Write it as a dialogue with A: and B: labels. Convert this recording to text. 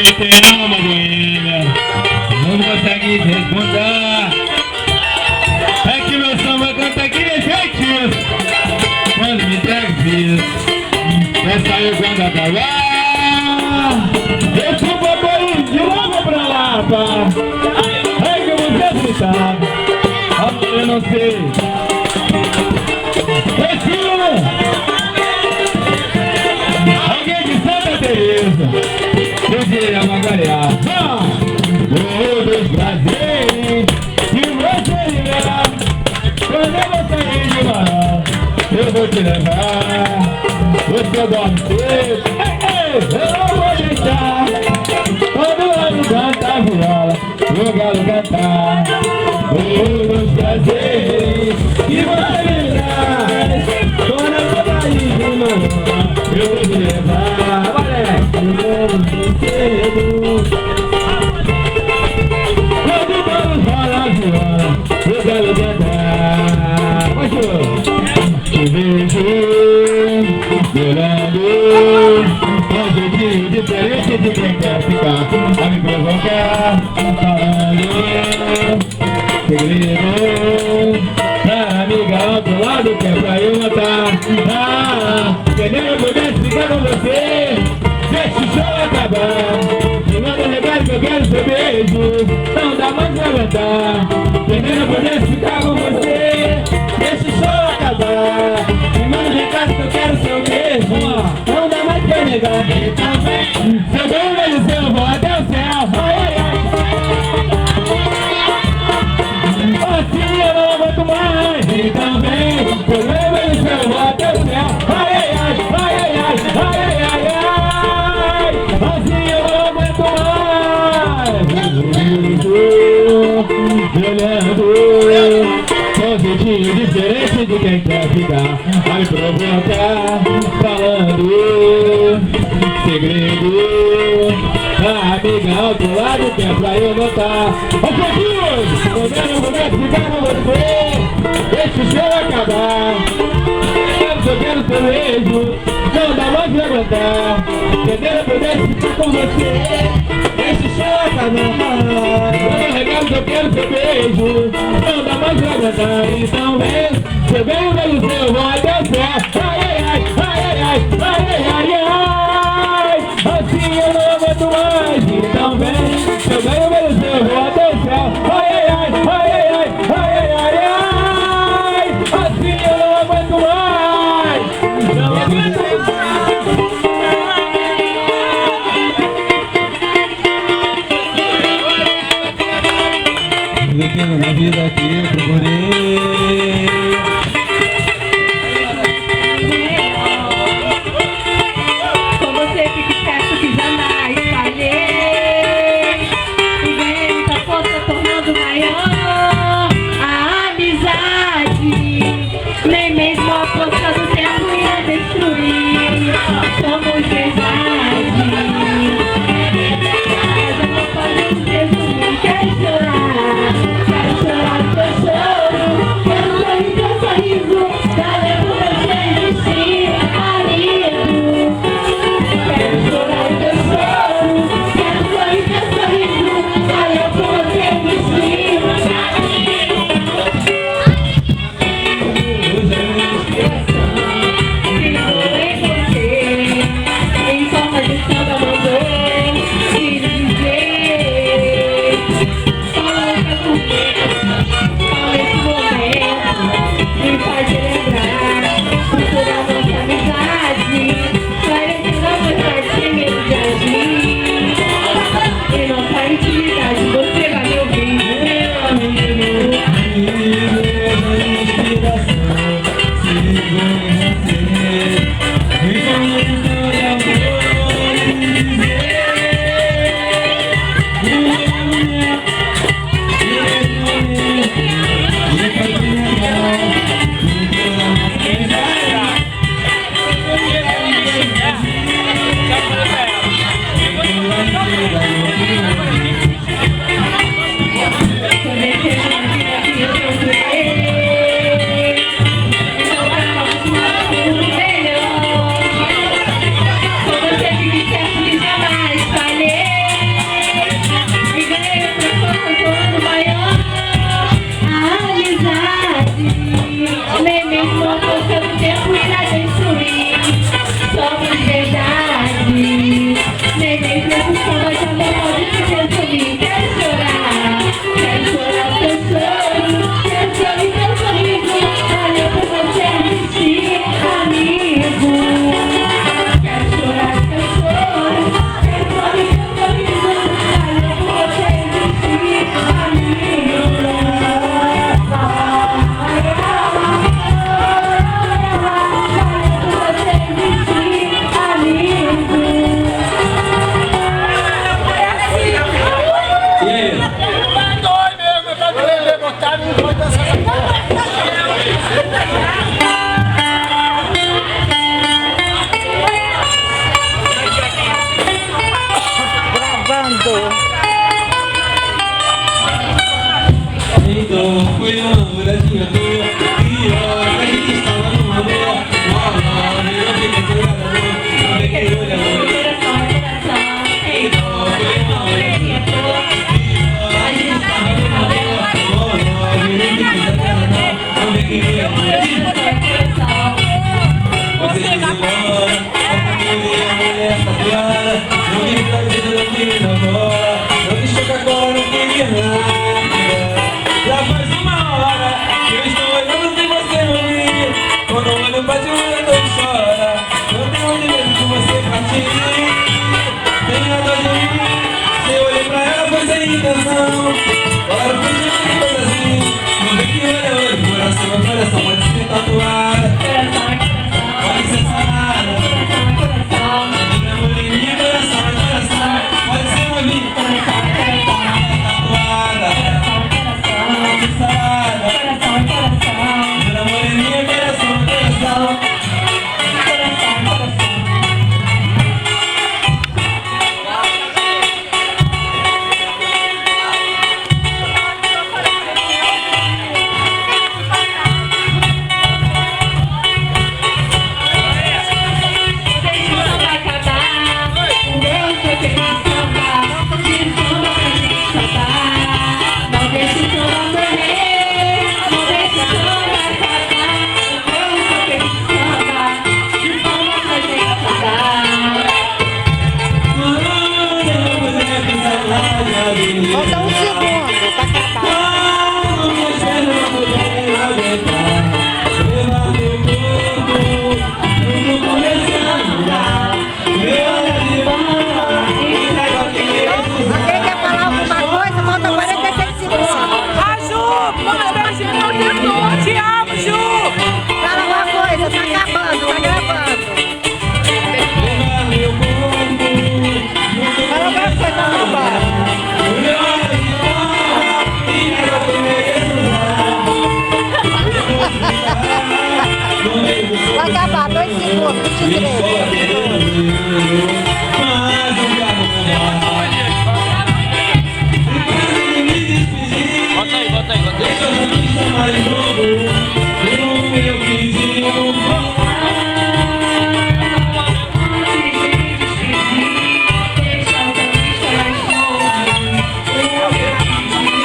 A: tem uma boêmia, não consegue responder. É que meu samba canta que nem feitiço, quando me entrega o piso, essa eu quando acabar. Eu sou papai de Lava pra Lapa, é que você fritava, agora eu não sei. Alguém de Santa Teresa, eu diria Magariá. Todos prazeres que você irá, quando eu vou sair de lá, eu vou te levar. Você dorme cedo, eu não vou deixar. Quando o ano canta a viola, o galo cantar. Todos prazeres que você irá, quando eu vou sair de lá, eu vou te levar. Eu vou cedo. Quando vamos rolar a viola, eu quero cantar. Te vejo chorando, com um jeitinho diferente de quem quer ficar a me provocar, falando segredo pra amiga ao outro lado que é pra eu matar. Querendo eu pudesse ficar com você, deixa o show acabar. Me manda um regalo que eu quero seu beijo, não dá mais pra aguentar. Querendo eu pudesse ficar com você, deixa o show acabar. Me manda um recado que eu quero seu beijo, não dá mais pra negar. Seu bem velho seu, eu vou até o céu. Ai, ai, ai. Assim eu não aguento mais. Então vem, seu bem velho seu, eu vou até o céu. Ai, ai, ai, ai, ai, ai, ai, ai, ai. Assim eu não aguento mais. Olhando, com um jeitinho diferente de quem quer ficar a me provocar, falando segredo, a amiga ao outro lado que é pra eu notar. Ô Jesus, quando eu não começo a ficar com você, deixa o show acabar. Eu quero seu beijo, não dá mais pra aguentar. Querendo eu pudesse ficar com você, deixa o show acabar. Eu regalo que eu quero seu beijo, não dá mais pra aguentar. Então vem, seu bem velho seu, eu vou até o céu. Ai, ai, ai, ai, ai, ai, ai, ai, ai. Assim eu não aguento mais. Então vem, seu bem velho seu, eu vou até o céu. Ai, ai, ai, ai, ai, ai, ai, ai, ai. Assim eu não aguento mais. Não aguento mais. Vivendo na vida que eu procurei.
B: Com você fico certo que jamais falhei. O bem da força tornando maior a amizade. Nem mesmo a força do tempo ia destruir. Somos verdade. Mas eu não posso dizer que não quer chorar. Quero chorar teu choro, quero sorrir teu sorriso. Valeu por você existir, marido. Quero chorar teu choro, quero sorrir teu sorriso. Valeu por você existir, marido. Fico em você,
A: piada, não me dá vida, não me namora. Não me choca agora, não queria nada. Já faz uma hora que eu estou olhando sem você ouvir. Quando eu olho pra te olhar, eu chora. Eu tenho medo de você partir. Tenha dó de mim. Se eu olhei pra ela foi sem intenção. Agora foi de mim, foi assim. Não vê que olha hoje, coração pode ser tatuada. Pode ser sarada. Minha moreninha, coração, pode ser uma vida. Tatuada. Pode ser sarada. Minha moreninha, coração.
C: Falta um segundo pra Alguém quer falar alguma coisa? Falta 46 segundos.
D: Ju, a gente não tentou. Te amo, Ju.
C: Fala uma coisa, tá acabando, tá gravando. Fala uma coisa, tá acabando. Vai acabar, 2 segundos, 23.